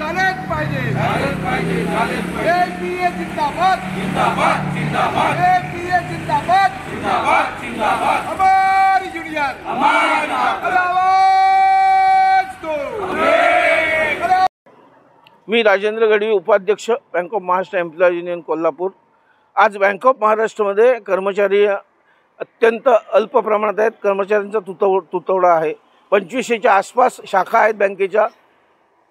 झालेच पाहिजे एपीए जिंदाबाद एपीए जिंदाबाद हमारी यूनियन आवाज दो। मी राजेंद्र गडवी, उपाध्यक्ष bank of Maharashtra employees union Kolhapur. आज बँक ऑफ महाराष्ट्रमध्ये कर्मचारी अत्यंत अल्प प्रमाणात आहेत। कर्मचाऱ्यांचा तुटवडा आहे। 2500च्या आसपास शाखा आहेत बँकेच्या,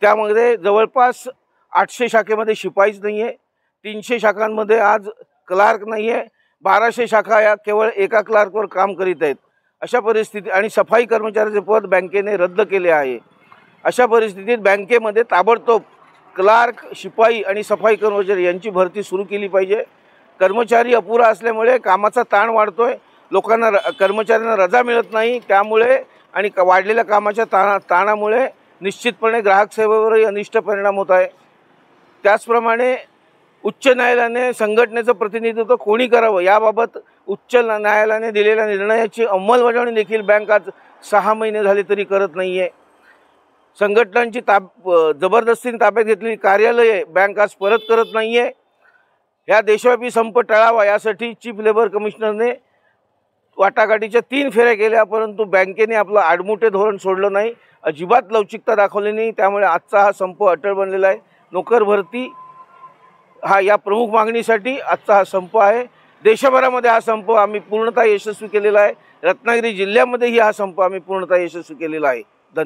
त्यामध्ये जवळपास 800 शाखेमध्ये शिपाईच नाही आहे, 300 शाखांमध्ये आज क्लार्क नाही आहे, 1200 शाखा या केवळ एका क्लार्कवर काम करीत आहेत। अशा परिस्थितीत आणि सफाई कर्मचाऱ्याचे पद बँकेने रद्द केले आहे। अशा परिस्थितीत बँकेमध्ये ताबडतोब क्लार्क, शिपाई आणि सफाई कर्मचारी यांची भरती सुरू केली पाहिजे। कर्मचारी अपुरा असल्यामुळे कामाचा ताण वाढतोय, लोकांना कर्मचाऱ्यांना रजा मिळत नाही, त्यामुळे आणि वाढलेल्या कामाच्या ताणामुळे निश्चितपणे ग्राहक सेवेवरही अनिष्ट परिणाम होत आहे। त्याचप्रमाणे उच्च न्यायालयाने संघटनेचं प्रतिनिधित्व कोणी करावं याबाबत उच्च न्यायालयाने दिलेल्या निर्णयाची अंमलबजावणी देखील बँक आज 6 महिने झाले तरी करत नाही आहे। संघटनांची जबरदस्तीने ताब्यात घेतलेली कार्यालये बँक आज परत करत नाही आहे। या देशव्यापी संप टळावा यासाठी चीफ लेबर कमिशनरने वाटाघाटीच्या 3 फेऱ्या केल्या, परंतु बँकेने आपलं आडमुठे धोरण सोडलं नाही, अजिबात लवचिकता दाखवली नाही। त्यामुळे आजचा हा संप अटळ बनलेला आहे। नोकर भरती हा या प्रमुख मागणीसाठी आजचा हा संप आहे। देशभरामध्ये हा संप आम्ही पूर्णतः यशस्वी केलेला आहे। रत्नागिरी जिल्ह्यामध्येही हा संप आम्ही पूर्णतः यशस्वी केलेला आहे।